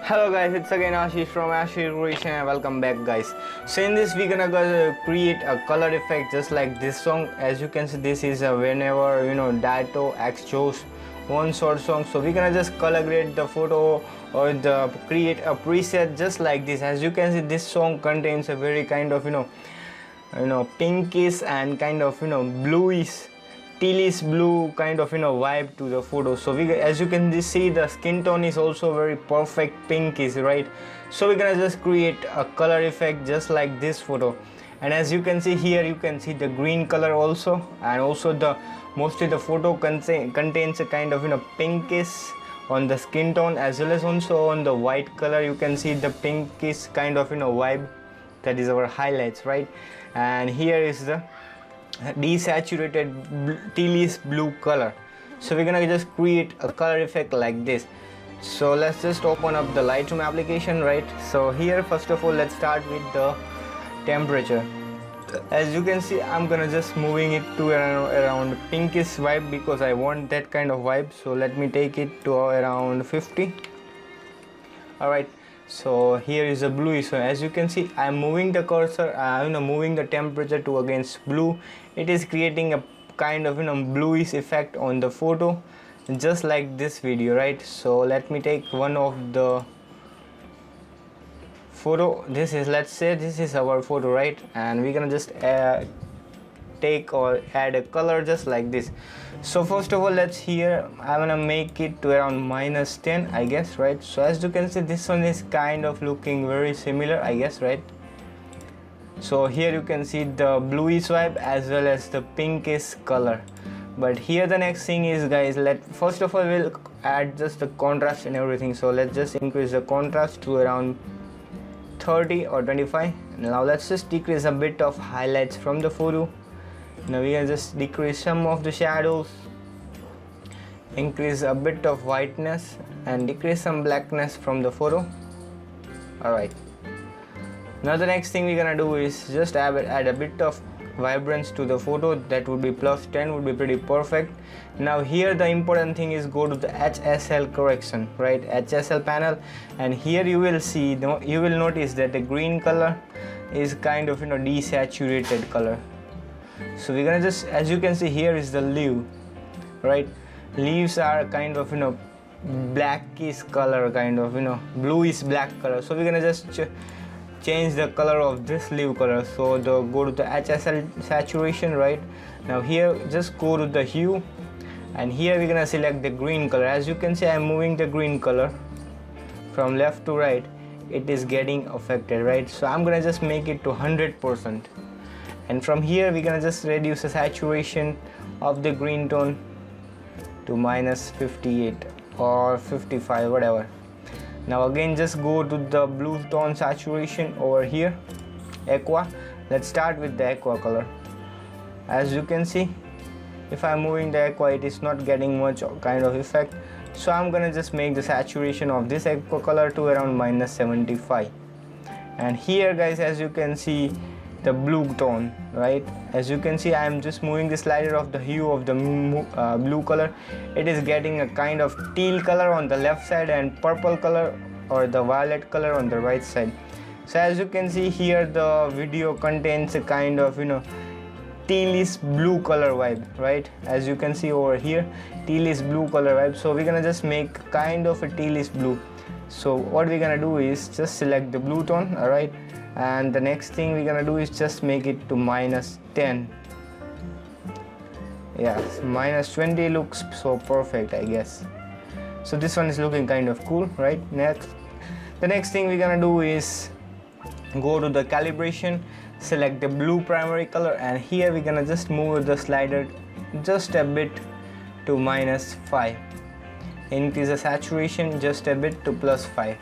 Hello guys, it's again Ashish from ashvircreations and welcome back guys. So in this we're gonna go create a color effect just like this song. As you can see, this is whenever Dytto chose one short song, so we're gonna just color grade the photo or create a preset just like this. As you can see, this song contains a very kind of pinkish and kind of bluish tealish blue kind of vibe to the photo. So as you can see, the skin tone is also very perfect pinkish, right? So we're gonna just create a color effect just like this photo. And as you can see here, you can see the green color also, and also mostly the photo contains a kind of pinkish on the skin tone, as well as also on the white color you can see the pinkish kind of vibe. That is our highlights, right? And here is the desaturated tealish blue color. So we're gonna just create a color effect like this. So let's just open up the Lightroom application, right? So here, first of all, let's start with the temperature. As you can see, I'm gonna just moving it to around pinkish vibe because I want that kind of vibe. So let me take it to around 50. All right, so here is a blue. So as you can see, I'm moving the cursor, moving the temperature to against blue. It is creating a kind of bluish effect on the photo, just like this video, right? So let me take one of the photo. This is, let's say this is our photo, right? And we're gonna just take or add a color just like this. So first of all, let's here I'm gonna make it to around -10, I guess, right? So as you can see, this one is kind of looking very similar, I guess, right? So here you can see the bluish vibe as well as the pinkish color. But here the next thing is, guys, first of all we'll add just the contrast and everything. So let's just increase the contrast to around 30 or 25. Now let's just decrease a bit of highlights from the photo. Now we can just decrease some of the shadows, increase a bit of whiteness, and decrease some blackness from the photo. Alright, now the next thing we're gonna do is just add a bit of vibrance to the photo. That would be +10, would be pretty perfect. Now here the important thing is go to the HSL correction, right? HSL panel, and here you will see, you will notice that the green color is kind of desaturated color. So we're gonna just, as you can see, here is the leaf, right? Leaves are kind of blackish color, kind of bluish black color. So we're gonna just change the color of this leaf color. So go to the HSL saturation, right? Now here just go to the hue, and here we're gonna select the green color. As you can see, I'm moving the green color from left to right. It is getting affected, right? So I'm gonna just make it to 100%. And from here we're gonna just reduce the saturation of the green tone to -58 or 55, whatever. Now again, just go to the blue tone saturation over here, aqua. Let's start with the aqua color. As you can see, if I'm moving the aqua, it is not getting much kind of effect. So I'm gonna just make the saturation of this aqua color to around -75. And here, guys, as you can see, the blue tone, right? As you can see, I am just moving the slider of the hue of the blue color. It is getting a kind of teal color on the left side and purple color or the violet color on the right side. So as you can see here, the video contains a kind of tealish blue color vibe, right? As you can see over here, tealish blue color vibe. So we're gonna just make kind of a tealish blue. So what we're gonna do is just select the blue tone, all right? And the next thing we're gonna do is just make it to -10. Yeah, -20 looks so perfect, I guess. So this one is looking kind of cool, right? The next thing we're gonna do is go to the calibration, select the blue primary color, and here we're gonna just move the slider just a bit to -5. Increase the saturation just a bit to +5.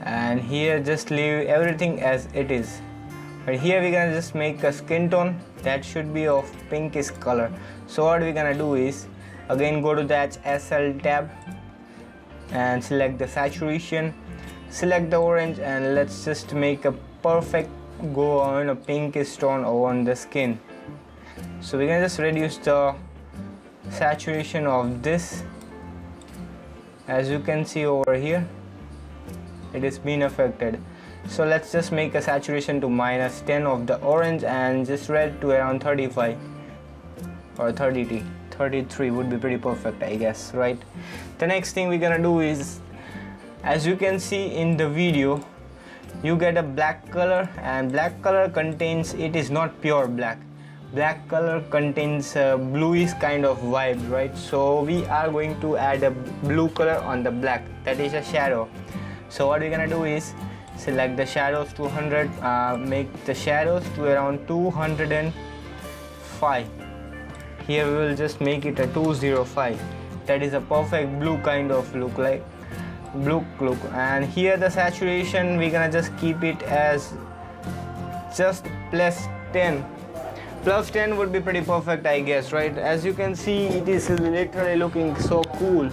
And here just leave everything as it is. But here we're gonna just make a skin tone that should be of pinkish color. So what we're gonna do is again go to the HSL tab and select the saturation, select the orange, and let's just make a perfect go on a pinkish tone on the skin. So we're gonna just reduce the saturation of this As you can see over here, it is been affected. So let's just make a saturation to -10 of the orange and just red to around 35 or 33 would be pretty perfect, I guess, right? The next thing we're gonna do is, as you can see in the video, you get a black color, and black color contains, it is not pure black. Black color contains a bluish kind of vibe, right? So we are going to add a blue color on the black, that is a shadow. So what we're gonna do is select the shadows to 100, make the shadows to around 205. Here we will just make it a 205. That is a perfect blue kind of look, like blue look. And here the saturation, we're gonna just keep it as just +10. +10 would be pretty perfect, I guess, right? As you can see, it is literally looking so cool.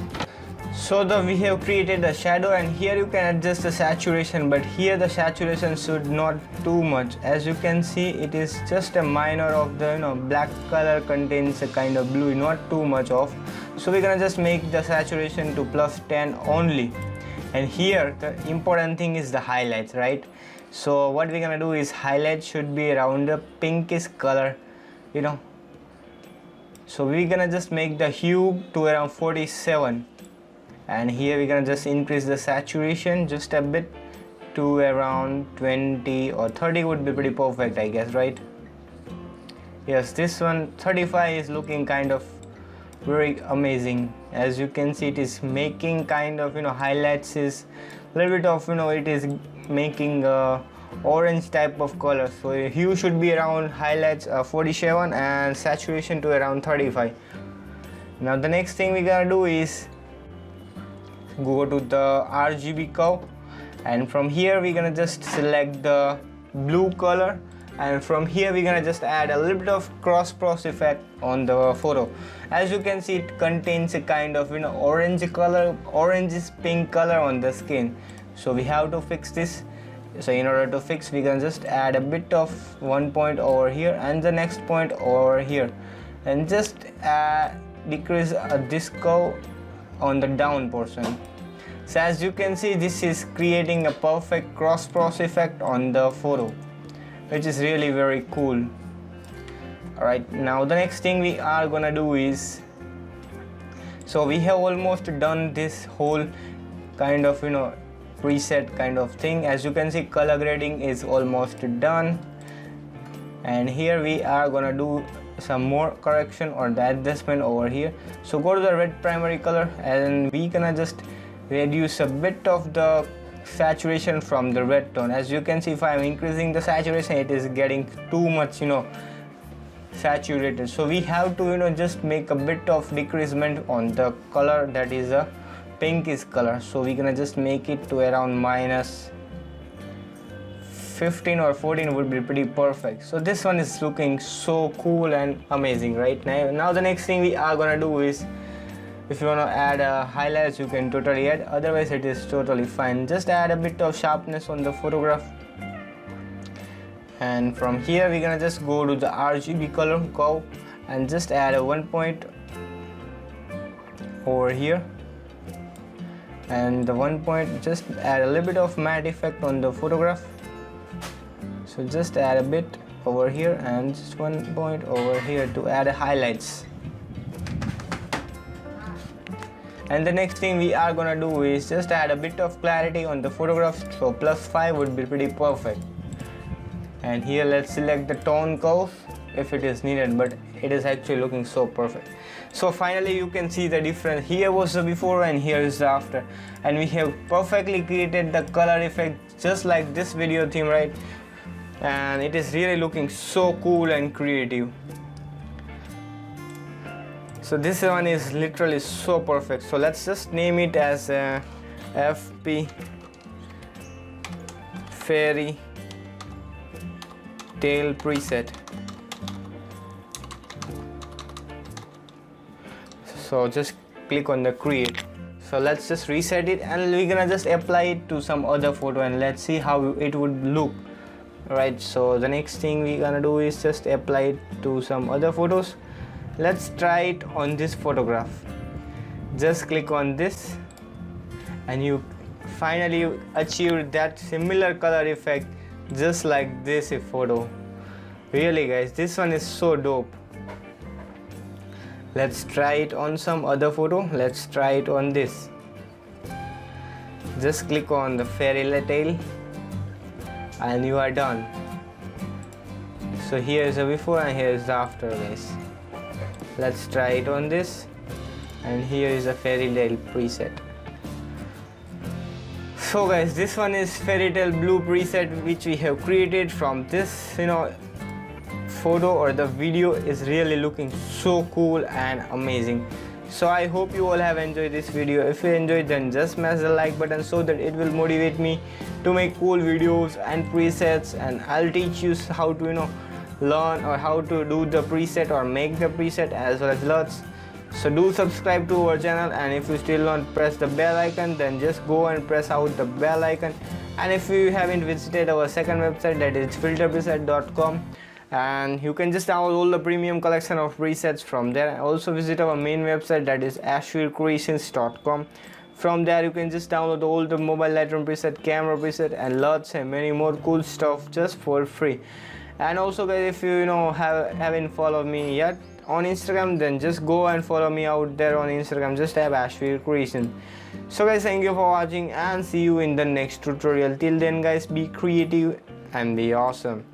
So we have created a shadow, and here you can adjust the saturation, but here the saturation should not too much. As you can see, it is just a minor of the black color contains a kind of blue, not too much of. So we're gonna just make the saturation to +10 only. And here the important thing is the highlights, right? So what we're gonna do is highlight should be around a pinkish color, so we're gonna just make the hue to around 47, and here we're gonna just increase the saturation just a bit to around 20 or 30 would be pretty perfect, I guess, right? Yes, this one 35 is looking kind of very amazing. As you can see, it is making kind of highlights is a little bit of it is making orange type of color. So hue should be around highlights 47 and saturation to around 35. Now the next thing we're gonna do is go to the RGB curve, and from here we're gonna just select the blue color, and from here we're gonna just add a little bit of cross effect on the photo. As you can see, it contains a kind of orange color, orange pink color on the skin. So we have to fix this. So in order to fix, we can just add a bit of one point over here and the next point over here, and just decrease this curve on the down portion. So as you can see, this is creating a perfect cross effect on the photo, which is really very cool. Alright, now the next thing we are gonna do is, so we have almost done this whole kind of preset kind of thing. As you can see, color grading is almost done, and here we are gonna do some more correction or the adjustment over here. So go to the red primary color, and we gonna just reduce a bit of the saturation from the red tone. As you can see, if I'm increasing the saturation, it is getting too much saturated. So we have to just make a bit of decreasement on the color, that is a pinkish color. So we're gonna just make it to around -15 or 14 would be pretty perfect. So this one is looking so cool and amazing right now. The next thing we are gonna do is, if you want to add highlights, you can totally add, otherwise it is totally fine. Just add a bit of sharpness on the photograph, and from here we're gonna just go to the RGB color curve and just add a 1 point over here, and the 1 point, just add a little bit of matte effect on the photograph. So just add a bit over here and just 1 point over here to add highlights. And the next thing we are gonna do is just add a bit of clarity on the photograph. So +5 would be pretty perfect. And here let's select the tone curve if it is needed, but it is actually looking so perfect. So finally you can see the difference. Here was the before and here is the after, and we have perfectly created the color effect just like this video theme, right? And it is really looking so cool and creative. So this one is literally so perfect. So let's just name it as FP Fairy Tale preset. So just click on the create. So let's just reset it, and we're gonna just apply it to some other photo, and let's see how it would look. Right, so the next thing we're gonna do is just apply it to some other photos. Let's try it on this photograph. Just click on this and you finally achieved that similar color effect just like this photo. Really guys, this one is so dope. Let's try it on some other photo. Let's try it on this. Just click on the fairy tale and you are done. So here is the before and here is the after guys. Let's try it on this, and here is a fairy tale preset. So guys, this one is fairy tale blue preset which we have created from this photo, or the video is really looking so cool and amazing. So I hope you all have enjoyed this video. If you enjoyed, then just smash the like button so that it will motivate me to make cool videos and presets, and I'll teach you how to learn or how to do the preset or make the preset as well as LUTs. So do subscribe to our channel, and if you still don't press the bell icon, then just go and press out the bell icon. And if you haven't visited our second website, that is filterpreset.com, and you can just download all the premium collection of presets from there. And also visit our main website, that is ashvircreations.com. From there you can just download all the mobile Lightroom preset, camera preset, and LUTs and many more cool stuff just for free. And also guys, if you haven't followed me yet on Instagram, then just go and follow me out there on Instagram. Just type ashvircreations. So guys, thank you for watching and see you in the next tutorial. Till then guys, be creative and be awesome.